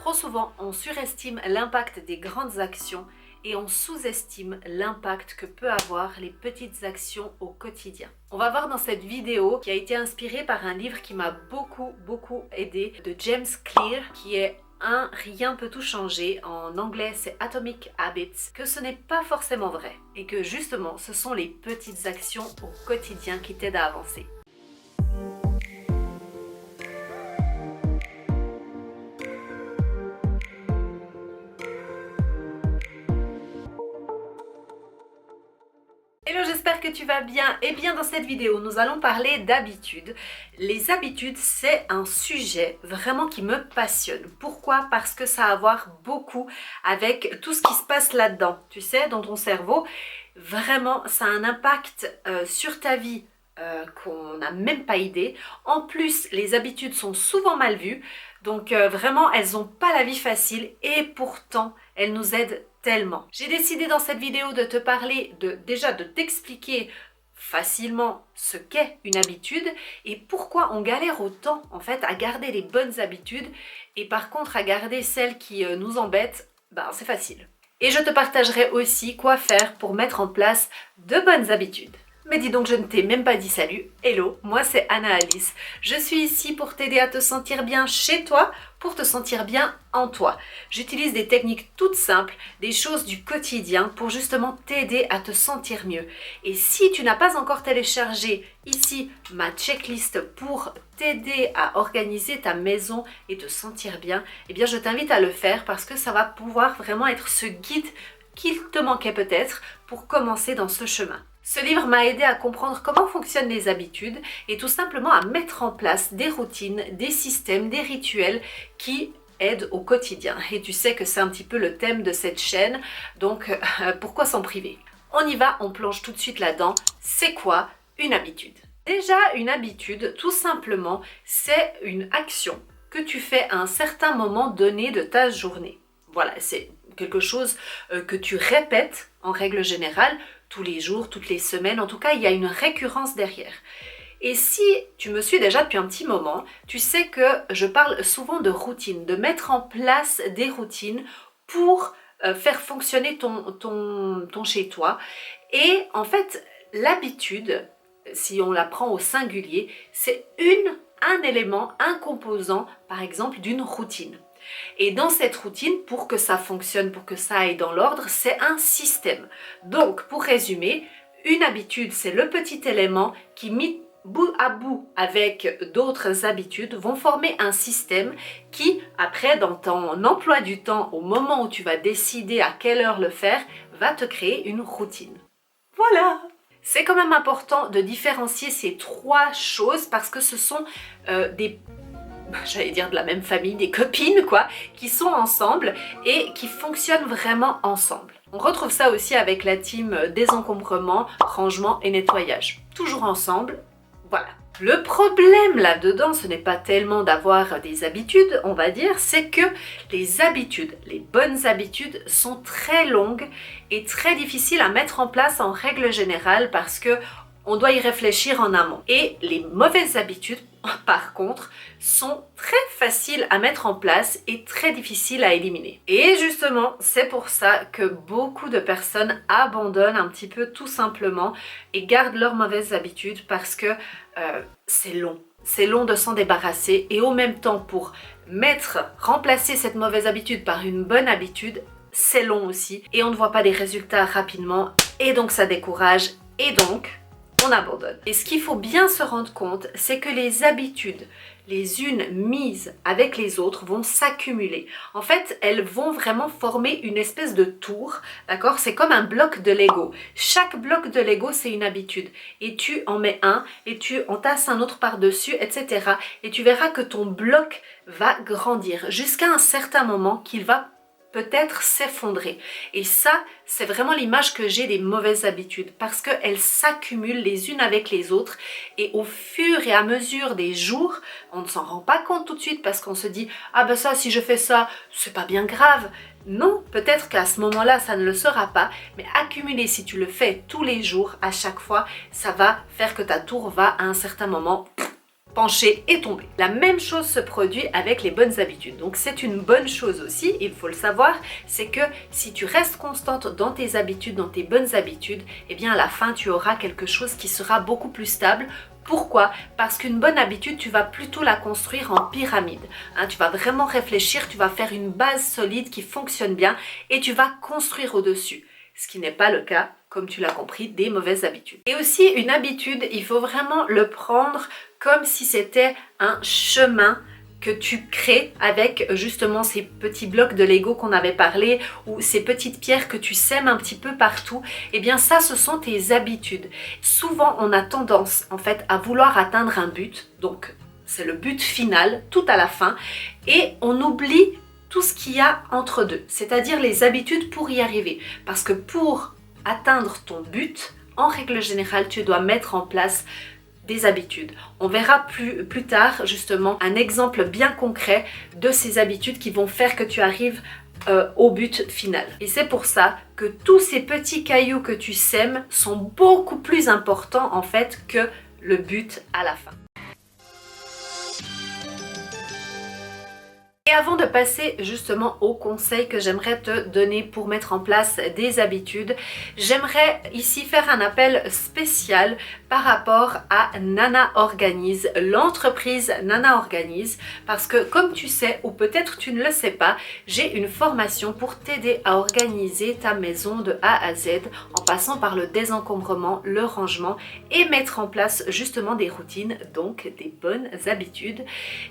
Trop souvent, on surestime l'impact des grandes actions et on sous-estime l'impact que peut avoir les petites actions au quotidien. On va voir dans cette vidéo qui a été inspirée par un livre qui m'a beaucoup aidé de James Clear, qui est Rien peut tout changer, en anglais c'est Atomic Habits, que ce n'est pas forcément vrai et que justement ce sont les petites actions au quotidien qui t'aident à avancer. Hello, j'espère que tu vas bien. Et bien dans cette vidéo, nous allons parler d'habitudes. Les habitudes, c'est un sujet vraiment qui me passionne. Pourquoi? Parce que ça a à voir beaucoup avec tout ce qui se passe là-dedans. Tu sais, dans ton cerveau, vraiment, ça a un impact sur ta vie qu'on n'a même pas idée. En plus, les habitudes sont souvent mal vues. Donc vraiment, elles n'ont pas la vie facile et pourtant, elles nous aident tellement. J'ai décidé dans cette vidéo de te parler de t'expliquer facilement ce qu'est une habitude et pourquoi on galère autant en fait à garder les bonnes habitudes et par contre à garder celles qui nous embêtent, c'est facile. Et je te partagerai aussi quoi faire pour mettre en place de bonnes habitudes. Mais dis donc, je ne t'ai même pas dit salut. Hello, moi c'est Anna Alice. Je suis ici pour t'aider à te sentir bien chez toi, pour te sentir bien en toi. J'utilise des techniques toutes simples, des choses du quotidien pour justement t'aider à te sentir mieux. Et si tu n'as pas encore téléchargé ici ma checklist pour t'aider à organiser ta maison et te sentir bien, eh bien je t'invite à le faire parce que ça va pouvoir vraiment être ce guide qu'il te manquait peut-être pour commencer dans ce chemin. Ce livre m'a aidé à comprendre comment fonctionnent les habitudes et tout simplement à mettre en place des routines, des systèmes, des rituels qui aident au quotidien. Et tu sais que c'est un petit peu le thème de cette chaîne, donc pourquoi s'en priver? On y va, on plonge tout de suite là-dedans. C'est quoi une habitude? Déjà, une habitude, tout simplement, c'est une action que tu fais à un certain moment donné de ta journée. Voilà, c'est quelque chose que tu répètes en règle générale tous les jours, toutes les semaines. En tout cas, il y a une récurrence derrière. Et si tu me suis déjà depuis un petit moment, tu sais que je parle souvent de routine, de mettre en place des routines pour faire fonctionner ton chez-toi. Et en fait, l'habitude, si on la prend au singulier, c'est un élément, un composant, par exemple, d'une routine. Et dans cette routine, pour que ça fonctionne, pour que ça aille dans l'ordre, c'est un système. Donc, pour résumer, une habitude, c'est le petit élément qui, mis bout à bout avec d'autres habitudes, vont former un système qui, après, dans ton emploi du temps, au moment où tu vas décider à quelle heure le faire, va te créer une routine. Voilà! C'est quand même important de différencier ces trois choses parce que ce sont j'allais dire de la même famille, des copines quoi, qui sont ensemble et qui fonctionnent vraiment ensemble. On retrouve ça aussi avec la team désencombrement, rangement et nettoyage. Toujours ensemble, voilà. Le problème là-dedans, ce n'est pas tellement d'avoir des habitudes, on va dire, c'est que les habitudes, les bonnes habitudes sont très longues et très difficiles à mettre en place en règle générale parce que on doit y réfléchir en amont. Et les mauvaises habitudes, par contre, sont très faciles à mettre en place et très difficiles à éliminer. Et justement, c'est pour ça que beaucoup de personnes abandonnent un petit peu tout simplement et gardent leurs mauvaises habitudes parce que c'est long. C'est long de s'en débarrasser et au même temps pour remplacer cette mauvaise habitude par une bonne habitude, c'est long aussi et on ne voit pas des résultats rapidement et donc ça décourage et donc on abandonne. Et ce qu'il faut bien se rendre compte, c'est que les habitudes, les unes mises avec les autres, vont s'accumuler. En fait, elles vont vraiment former une espèce de tour, d'accord? C'est comme un bloc de Lego. Chaque bloc de Lego, c'est une habitude. Et tu en mets un, et tu en tasses un autre par-dessus, etc. Et tu verras que ton bloc va grandir jusqu'à un certain moment qu'il va peut-être s'effondrer. Et ça, c'est vraiment l'image que j'ai des mauvaises habitudes parce qu'elles s'accumulent les unes avec les autres et au fur et à mesure des jours, on ne s'en rend pas compte tout de suite parce qu'on se dit « Ah ben ça, si je fais ça, c'est pas bien grave ». Non, peut-être qu'à ce moment-là, ça ne le sera pas, mais accumuler, si tu le fais tous les jours, à chaque fois, ça va faire que ta tour va à un certain moment pencher et tomber. La même chose se produit avec les bonnes habitudes. Donc c'est une bonne chose aussi, il faut le savoir, c'est que si tu restes constante dans tes habitudes, dans tes bonnes habitudes, eh bien à la fin tu auras quelque chose qui sera beaucoup plus stable. Pourquoi? Parce qu'une bonne habitude, tu vas plutôt la construire en pyramide. Tu vas vraiment réfléchir, tu vas faire une base solide qui fonctionne bien et tu vas construire au-dessus. Ce qui n'est pas le cas, comme tu l'as compris, des mauvaises habitudes. Et aussi, une habitude, il faut vraiment le prendre comme si c'était un chemin que tu crées avec justement ces petits blocs de Lego qu'on avait parlé ou ces petites pierres que tu sèmes un petit peu partout. Eh bien ça, ce sont tes habitudes. Souvent, on a tendance en fait à vouloir atteindre un but, donc c'est le but final, tout à la fin, et on oublie tout ce qu'il y a entre deux, c'est-à-dire les habitudes pour y arriver. Parce que pour atteindre ton but, en règle générale, tu dois mettre en place des habitudes. On verra plus tard justement un exemple bien concret de ces habitudes qui vont faire que tu arrives au but final. Et c'est pour ça que tous ces petits cailloux que tu sèmes sont beaucoup plus importants en fait que le but à la fin. Et avant de passer justement aux conseils que j'aimerais te donner pour mettre en place des habitudes, j'aimerais ici faire un appel spécial par rapport à Nana Organise, l'entreprise Nana Organise, parce que comme tu sais, ou peut-être tu ne le sais pas, j'ai une formation pour t'aider à organiser ta maison de A à Z en passant par le désencombrement, le rangement et mettre en place justement des routines, donc des bonnes habitudes.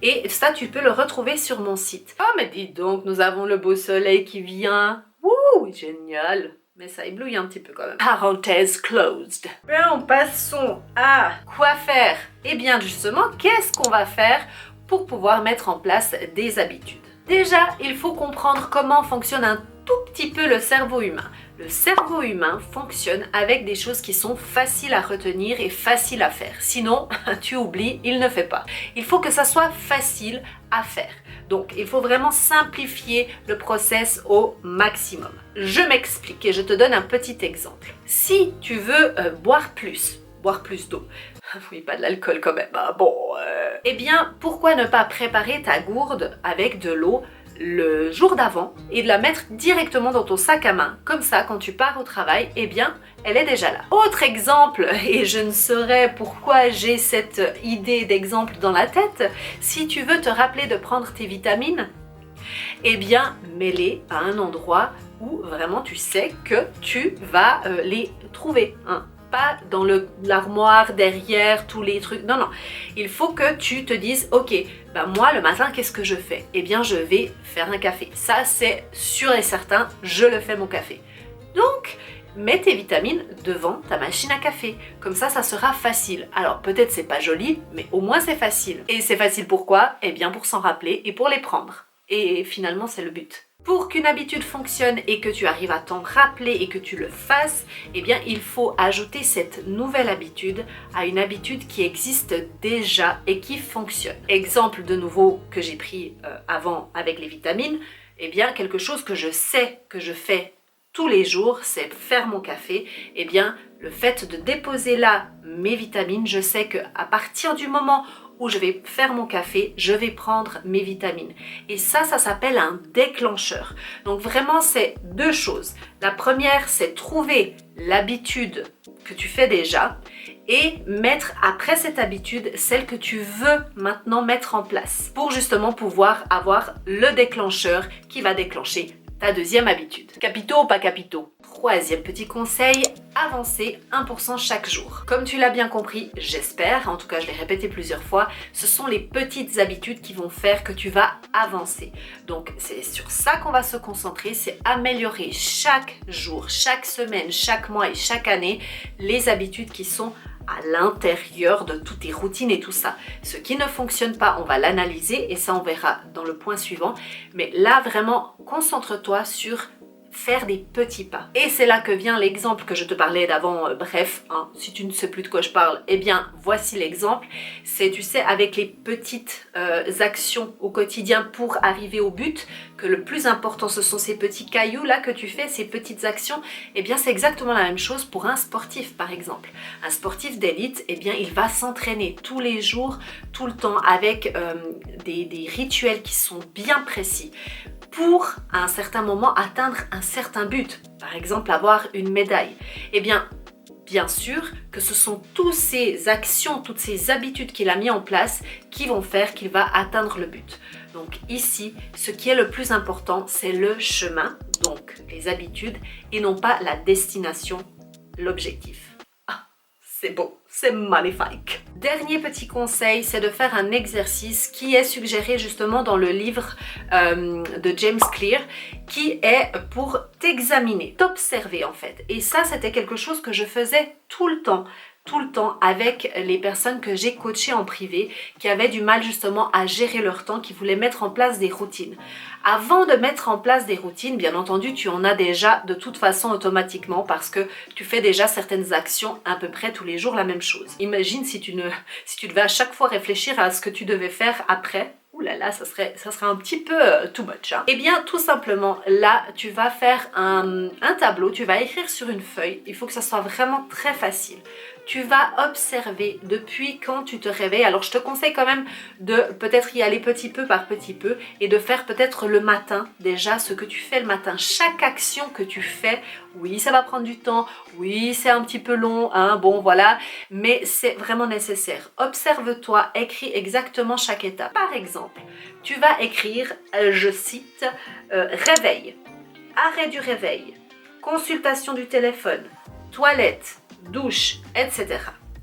Et ça, tu peux le retrouver sur mon site. Oh mais dis donc, nous avons le beau soleil qui vient. Wouh, génial. Mais ça éblouit un petit peu quand même. Parenthèse closed. Bien, passons à quoi faire. Eh bien justement, qu'est-ce qu'on va faire pour pouvoir mettre en place des habitudes? Déjà, il faut comprendre comment fonctionne un tout petit peu le cerveau humain. Le cerveau humain fonctionne avec des choses qui sont faciles à retenir et faciles à faire. Sinon, tu oublies, il ne fait pas. Il faut que ça soit facile à faire. Donc, il faut vraiment simplifier le process au maximum. Je m'explique et je te donne un petit exemple. Si tu veux boire plus d'eau, oui, pas de l'alcool quand même, eh bien, pourquoi ne pas préparer ta gourde avec de l'eau le jour d'avant et de la mettre directement dans ton sac à main. Comme ça, quand tu pars au travail, eh bien, elle est déjà là. Autre exemple, et je ne saurais pourquoi j'ai cette idée d'exemple dans la tête, si tu veux te rappeler de prendre tes vitamines, eh bien, mets-les à un endroit où vraiment tu sais que tu vas les trouver. Pas dans l'armoire, derrière, tous les trucs. Non, non. Il faut que tu te dises, ok, moi le matin, qu'est-ce que je fais? Eh bien, je vais faire un café. Ça, c'est sûr et certain, je le fais mon café. Donc, mets tes vitamines devant ta machine à café. Comme ça, ça sera facile. Alors, peut-être c'est pas joli, mais au moins c'est facile. Et c'est facile pourquoi? Eh bien, pour s'en rappeler et pour les prendre. Et finalement, c'est le but. Pour qu'une habitude fonctionne et que tu arrives à t'en rappeler et que tu le fasses, eh bien il faut ajouter cette nouvelle habitude à une habitude qui existe déjà et qui fonctionne. Exemple de nouveau que j'ai pris avant avec les vitamines, eh bien quelque chose que je sais que je fais tous les jours, c'est faire mon café. Eh bien le fait de déposer là mes vitamines, je sais qu'à partir du moment où je vais faire mon café, je vais prendre mes vitamines. Et ça s'appelle un déclencheur. Donc vraiment, c'est deux choses. La première, c'est trouver l'habitude que tu fais déjà et mettre après cette habitude celle que tu veux maintenant mettre en place pour justement pouvoir avoir le déclencheur qui va déclencher ta deuxième habitude. Capitaux ou pas capitaux? Troisième petit conseil, avancer 1% chaque jour. Comme tu l'as bien compris, j'espère, en tout cas je l'ai répété plusieurs fois, ce sont les petites habitudes qui vont faire que tu vas avancer. Donc c'est sur ça qu'on va se concentrer, c'est améliorer chaque jour, chaque semaine, chaque mois et chaque année les habitudes qui sont à l'intérieur de toutes tes routines et tout ça. Ce qui ne fonctionne pas, on va l'analyser et ça on verra dans le point suivant. Mais là vraiment, concentre-toi sur faire des petits pas. Et c'est là que vient l'exemple que je te parlais d'avant, bref, si tu ne sais plus de quoi je parle, eh bien voici l'exemple. C'est, tu sais, avec les petites actions au quotidien pour arriver au but que le plus important ce sont ces petits cailloux là que tu fais, ces petites actions, eh bien c'est exactement la même chose pour un sportif par exemple. Un sportif d'élite, eh bien il va s'entraîner tous les jours, tout le temps avec des rituels qui sont bien précis pour à un certain moment atteindre un certain but, par exemple avoir une médaille. Eh bien sûr que ce sont toutes ces actions, toutes ces habitudes qu'il a mis en place qui vont faire qu'il va atteindre le but. Donc ici, ce qui est le plus important, c'est le chemin, donc les habitudes, et non pas la destination, l'objectif. Ah, c'est beau, c'est magnifique. Dernier petit conseil, c'est de faire un exercice qui est suggéré justement dans le livre de James Clear, qui est pour t'examiner, t'observer en fait. Et ça, c'était quelque chose que je faisais tout le temps avec les personnes que j'ai coachées en privé, qui avaient du mal justement à gérer leur temps, qui voulaient mettre en place des routines. Avant de mettre en place des routines, bien entendu, tu en as déjà de toute façon automatiquement parce que tu fais déjà certaines actions à peu près tous les jours la même chose. Imagine si tu devais à chaque fois réfléchir à ce que tu devais faire après. Ouh là là, ça serait un petit peu too much. Hein. Eh bien, tout simplement, là, tu vas faire un tableau, tu vas écrire sur une feuille. Il faut que ça soit vraiment très facile. Tu vas observer depuis quand tu te réveilles. Alors, je te conseille quand même de peut-être y aller petit peu par petit peu et de faire peut-être le matin déjà ce que tu fais le matin. Chaque action que tu fais, oui, ça va prendre du temps, oui, c'est un petit peu long, hein, bon, voilà, mais c'est vraiment nécessaire. Observe-toi, écris exactement chaque étape. Par exemple, tu vas écrire, je cite, réveil, arrêt du réveil, consultation du téléphone, toilette, douche, etc.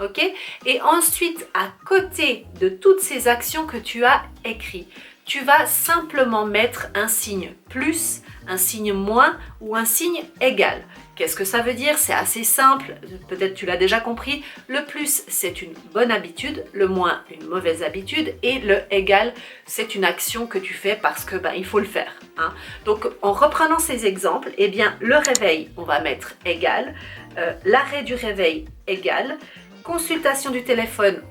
Ok? Et ensuite, à côté de toutes ces actions que tu as écrites, tu vas simplement mettre un signe plus, un signe moins ou un signe égal. Qu'est-ce que ça veut dire? C'est assez simple, peut-être tu l'as déjà compris. Le plus, c'est une bonne habitude, le moins, une mauvaise habitude, et le égal, c'est une action que tu fais parce que il faut le faire. Hein. Donc, en reprenant ces exemples, eh bien, le réveil, on va mettre égal, l'arrêt du réveil, égal, consultation du téléphone,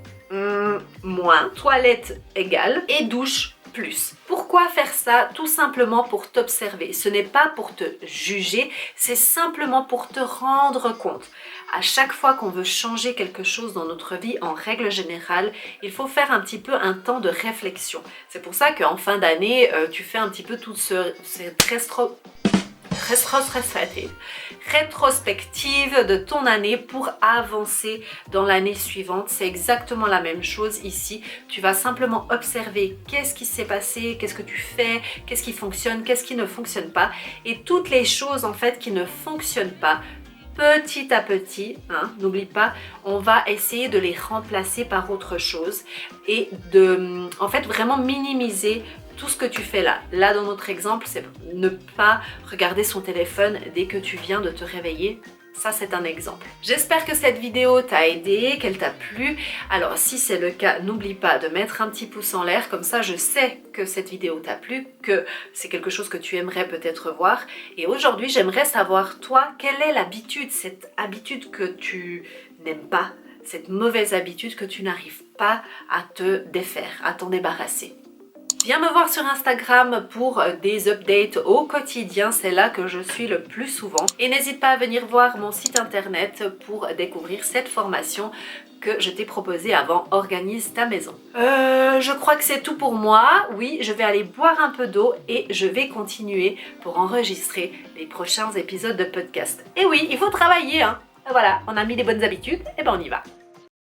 moins, toilette, égal, et douche, plus. Pourquoi faire ça? Tout simplement pour t'observer. Ce n'est pas pour te juger, c'est simplement pour te rendre compte. À chaque fois qu'on veut changer quelque chose dans notre vie, en règle générale, il faut faire un petit peu un temps de réflexion. C'est pour ça qu'en fin d'année, tu fais un petit peu toute cette rétrospective de ton année pour avancer dans l'année suivante. C'est exactement la même chose ici. Tu vas simplement observer qu'est-ce qui s'est passé, qu'est-ce que tu fais, qu'est-ce qui fonctionne, qu'est-ce qui ne fonctionne pas. Et toutes les choses en fait qui ne fonctionnent pas, petit à petit, hein, n'oublie pas, on va essayer de les remplacer par autre chose et de, en fait, vraiment minimiser tout ce que tu fais là. Là, dans notre exemple, c'est ne pas regarder son téléphone dès que tu viens de te réveiller. Ça, c'est un exemple. J'espère que cette vidéo t'a aidé, qu'elle t'a plu. Alors, si c'est le cas, n'oublie pas de mettre un petit pouce en l'air. Comme ça, je sais que cette vidéo t'a plu, que c'est quelque chose que tu aimerais peut-être voir. Et aujourd'hui, j'aimerais savoir, toi, quelle est l'habitude, cette habitude que tu n'aimes pas, cette mauvaise habitude que tu n'arrives pas à te défaire, à t'en débarrasser. Viens me voir sur Instagram pour des updates au quotidien, c'est là que je suis le plus souvent. Et n'hésite pas à venir voir mon site internet pour découvrir cette formation que je t'ai proposée avant Organise ta maison. Je crois que c'est tout pour moi. Oui, je vais aller boire un peu d'eau et je vais continuer pour enregistrer les prochains épisodes de podcast. Et oui, il faut travailler, hein. Voilà, on a mis les bonnes habitudes, et ben on y va.